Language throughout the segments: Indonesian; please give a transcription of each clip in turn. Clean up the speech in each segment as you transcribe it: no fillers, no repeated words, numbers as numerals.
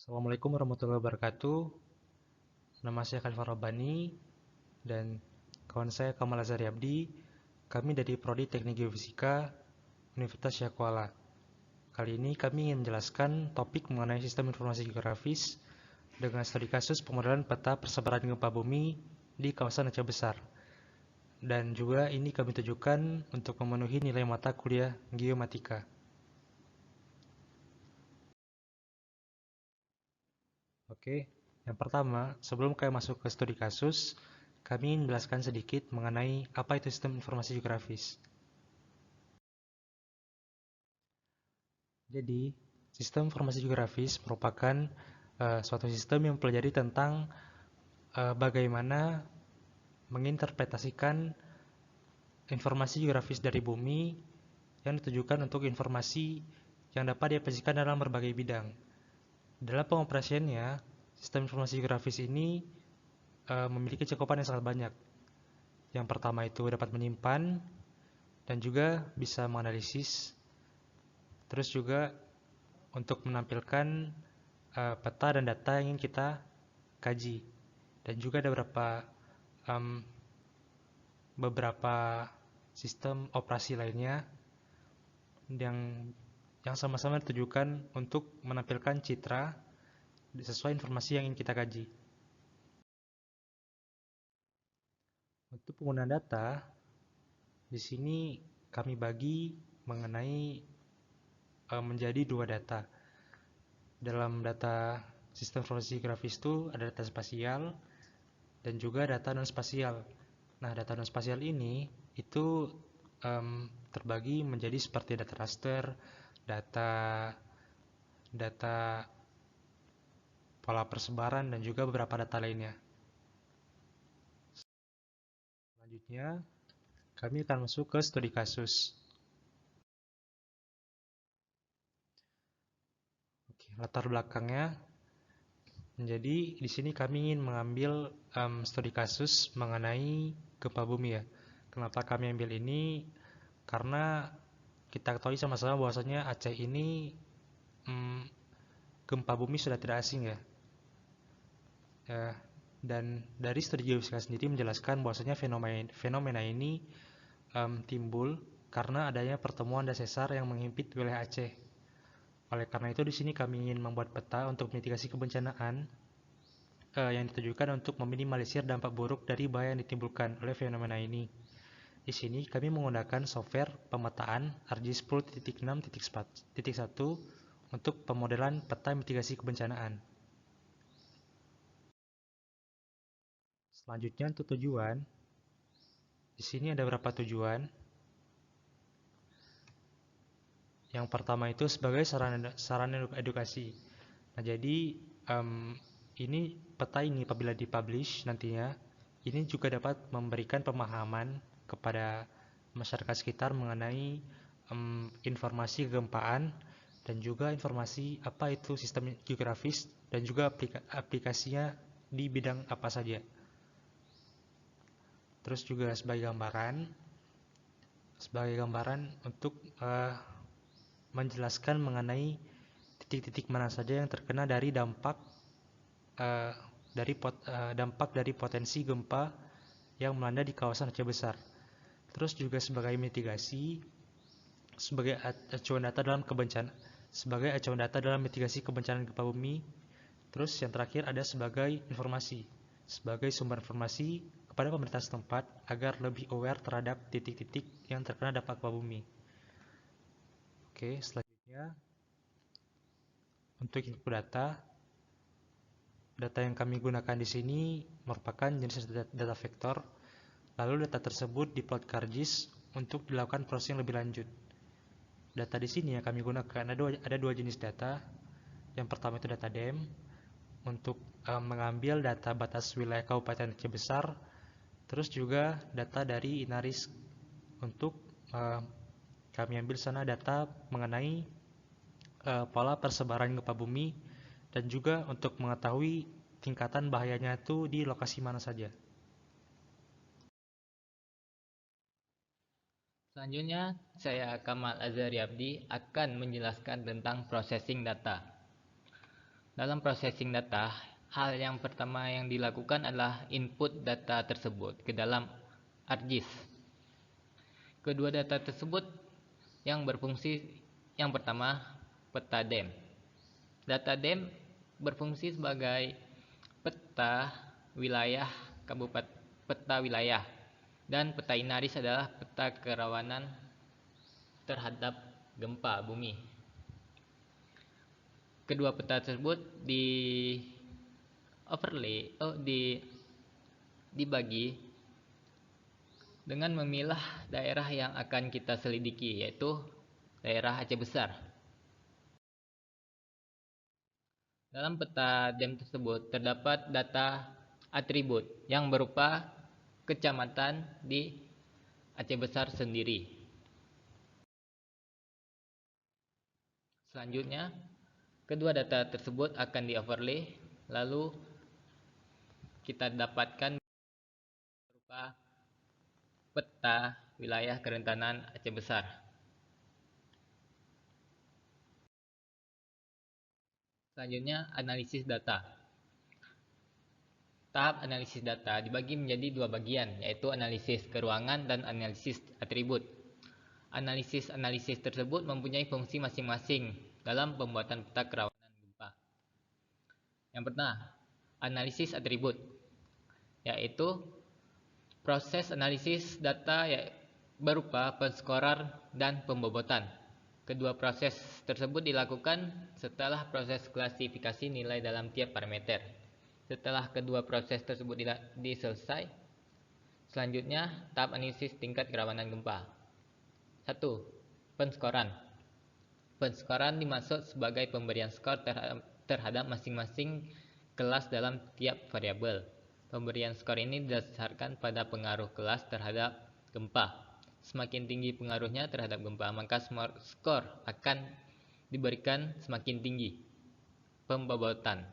Assalamualaikum warahmatullahi wabarakatuh. Nama saya Khalifah Rabbani dan kawan saya Kamal Azhari Abdi. Kami dari Prodi Teknik Geofisika Universitas Syakuala. Kali ini kami ingin menjelaskan topik mengenai sistem informasi geografis dengan studi kasus pemodelan peta persebaran gempa bumi di kawasan Aceh Besar. Dan juga ini kami tujukan untuk memenuhi nilai mata kuliah Geomatika. Oke, yang pertama, sebelum kami masuk ke studi kasus, kami ingin menjelaskan sedikit mengenai apa itu sistem informasi geografis. Jadi, sistem informasi geografis merupakan suatu sistem yang mempelajari tentang bagaimana menginterpretasikan informasi geografis dari bumi yang ditujukan untuk informasi yang dapat diaplikasikan dalam berbagai bidang. Dalam pengoperasiannya, sistem informasi geografis ini memiliki cakupan yang sangat banyak. Yang pertama itu dapat menyimpan dan juga bisa menganalisis, terus juga untuk menampilkan peta dan data yang ingin kita kaji. Dan juga ada beberapa sistem operasi lainnya yang sama-sama ditujukan untuk menampilkan citra sesuai informasi yang ingin kita kaji. Untuk penggunaan data, di sini kami bagi mengenai menjadi dua data. Dalam data sistem informasi grafis itu ada data spasial dan juga data non spasial. Nah, data non spasial ini itu terbagi menjadi seperti data raster, data data pola persebaran dan juga beberapa data lainnya. Selanjutnya, kami akan masuk ke studi kasus. Oke, latar belakangnya. Jadi di sini kami ingin mengambil studi kasus mengenai gempa bumi ya. Kenapa kami ambil ini? Karena kita ketahui sama-sama bahwasanya Aceh ini gempa bumi sudah tidak asing ya. Dan dari studi geofisika sendiri menjelaskan bahwasanya fenomena ini timbul karena adanya pertemuan dan sesar yang menghimpit wilayah Aceh. Oleh karena itu di sini kami ingin membuat peta untuk mitigasi kebencanaan yang ditujukan untuk meminimalisir dampak buruk dari bahaya yang ditimbulkan oleh fenomena ini. Di sini kami menggunakan software pemetaan RJ10.6.1 untuk pemodelan peta mitigasi kebencanaan. Selanjutnya untuk tujuan. Di sini ada beberapa tujuan. Yang pertama itu sebagai sarana edukasi. Nah, jadi ini peta ini apabila dipublish nantinya, ini juga dapat memberikan pemahaman kepada masyarakat sekitar mengenai informasi kegempaan dan juga informasi apa itu sistem geografis dan juga aplikasinya di bidang apa saja. Terus juga sebagai gambaran untuk menjelaskan mengenai titik-titik mana saja yang terkena dari dampak dari potensi gempa yang melanda di kawasan Aceh Besar. Terus juga sebagai mitigasi, sebagai acuan data dalam mitigasi kebencanaan gempa bumi. Terus yang terakhir ada sebagai informasi, sebagai sumber informasi kepada pemerintah setempat agar lebih aware terhadap titik-titik yang terkena dampak gempa bumi. Oke, selanjutnya untuk input data yang kami gunakan di sini merupakan jenis data vektor. Lalu data tersebut diplot ke ArcGIS untuk dilakukan proses yang lebih lanjut. Data di sini yang kami gunakan ada dua jenis data. Yang pertama itu data DEM untuk mengambil data batas wilayah Kabupaten Aceh Besar. Terus juga data dari Inaris untuk kami ambil sana data mengenai pola persebaran gempa bumi dan juga untuk mengetahui tingkatan bahayanya itu di lokasi mana saja. Selanjutnya, saya Kamal Azhari Abdi akan menjelaskan tentang processing data. Dalam processing data, hal yang pertama yang dilakukan adalah input data tersebut ke dalam ArcGIS. Kedua data tersebut yang berfungsi, yang pertama peta DEM. Data DEM berfungsi sebagai peta wilayah kabupaten, peta wilayah, dan peta INARIS adalah peta kerawanan terhadap gempa bumi. Kedua peta tersebut dibagi dengan memilah daerah yang akan kita selidiki, yaitu daerah Aceh Besar. Dalam peta DEM tersebut terdapat data atribut yang berupa kecamatan di Aceh Besar sendiri. Selanjutnya, kedua data tersebut akan di-overlay, lalu kita dapatkan berupa peta wilayah kerentanan Aceh Besar. Selanjutnya, analisis data. Tahap analisis data dibagi menjadi dua bagian, yaitu analisis keruangan dan analisis atribut. Analisis tersebut mempunyai fungsi masing-masing dalam pembuatan peta kerawanan gempa. Yang pertama, analisis atribut, yaitu proses analisis data berupa penskoran dan pembobotan. Kedua proses tersebut dilakukan setelah proses klasifikasi nilai dalam tiap parameter. Setelah kedua proses tersebut diselesai, selanjutnya tahap analisis tingkat kerawanan gempa. 1. Penskoran. Penskoran dimaksud sebagai pemberian skor terhadap masing-masing kelas dalam tiap variabel. Pemberian skor ini didasarkan pada pengaruh kelas terhadap gempa. Semakin tinggi pengaruhnya terhadap gempa, maka skor akan diberikan semakin tinggi. Pembobotan.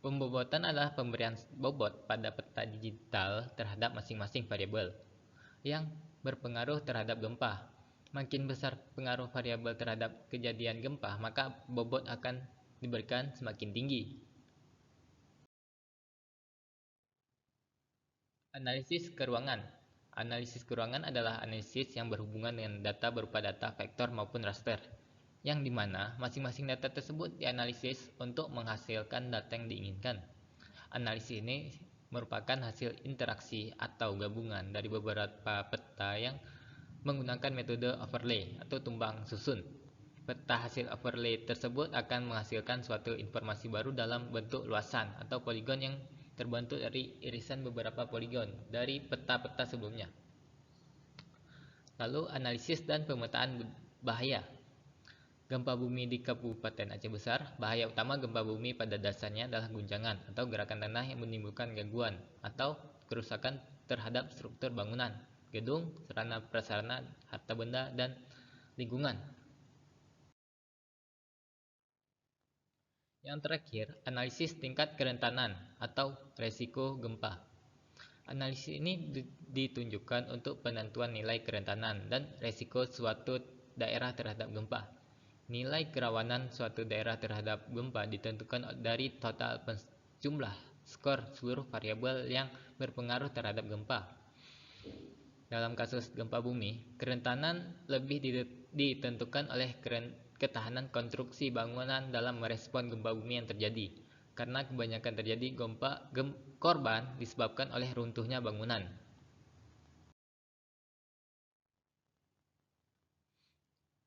Pembobotan adalah pemberian bobot pada peta digital terhadap masing-masing variabel yang berpengaruh terhadap gempa. Makin besar pengaruh variabel terhadap kejadian gempa, maka bobot akan diberikan semakin tinggi. Analisis keruangan. Analisis keruangan adalah analisis yang berhubungan dengan data berupa data vektor maupun raster, yang dimana masing-masing data tersebut dianalisis untuk menghasilkan data yang diinginkan. Analisis ini merupakan hasil interaksi atau gabungan dari beberapa peta yang menggunakan metode overlay atau tumbang susun. Peta hasil overlay tersebut akan menghasilkan suatu informasi baru dalam bentuk luasan atau poligon yang terbentuk dari irisan beberapa poligon dari peta-peta sebelumnya. Lalu analisis dan pemetaan bahaya. Gempa bumi di Kabupaten Aceh Besar. Bahaya utama gempa bumi pada dasarnya adalah guncangan atau gerakan tanah yang menimbulkan gangguan atau kerusakan terhadap struktur bangunan, gedung, sarana prasarana, harta benda, dan lingkungan. Yang terakhir, analisis tingkat kerentanan atau resiko gempa. Analisis ini ditunjukkan untuk penentuan nilai kerentanan dan resiko suatu daerah terhadap gempa. Nilai kerawanan suatu daerah terhadap gempa ditentukan dari total jumlah skor seluruh variabel yang berpengaruh terhadap gempa. Dalam kasus gempa bumi, kerentanan lebih ditentukan oleh ketahanan konstruksi bangunan dalam merespon gempa bumi yang terjadi, karena kebanyakan terjadi korban disebabkan oleh runtuhnya bangunan.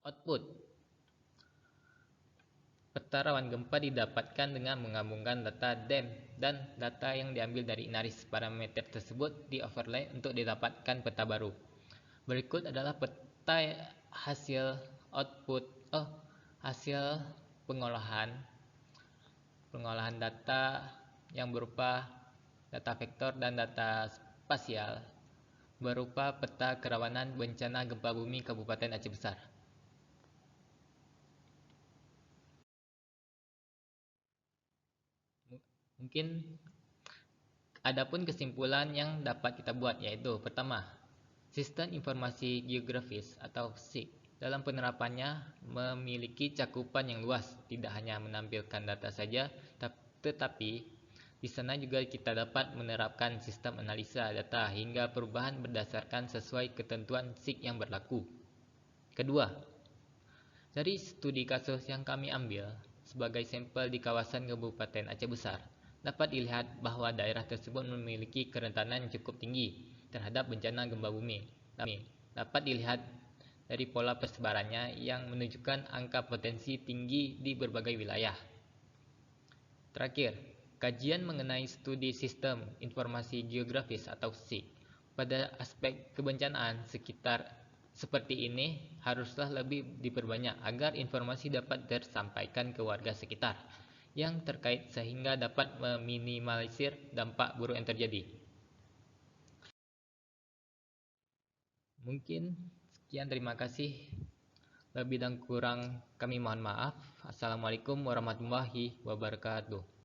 Output. Peta rawan gempa didapatkan dengan menggabungkan data DEM dan data yang diambil dari INARIS. Parameter tersebut di-overlay untuk didapatkan peta baru. Berikut adalah peta hasil pengolahan data yang berupa data vektor dan data spasial berupa peta kerawanan bencana gempa bumi Kabupaten Aceh Besar. Mungkin adapun kesimpulan yang dapat kita buat, yaitu pertama, sistem informasi geografis atau SIG dalam penerapannya memiliki cakupan yang luas, tidak hanya menampilkan data saja, tetapi di sana juga kita dapat menerapkan sistem analisa data hingga perubahan berdasarkan sesuai ketentuan SIG yang berlaku. Kedua, dari studi kasus yang kami ambil sebagai sampel di kawasan Kabupaten Aceh Besar, dapat dilihat bahwa daerah tersebut memiliki kerentanan yang cukup tinggi terhadap bencana gempa bumi. Dapat dilihat dari pola persebarannya yang menunjukkan angka potensi tinggi di berbagai wilayah. Terakhir, kajian mengenai studi sistem informasi geografis atau SIG pada aspek kebencanaan sekitar seperti ini haruslah lebih diperbanyak agar informasi dapat tersampaikan ke warga sekitar yang terkait sehingga dapat meminimalisir dampak buruk yang terjadi. Mungkin sekian, terima kasih. Lebih dan kurang kami mohon maaf. Assalamualaikum warahmatullahi wabarakatuh.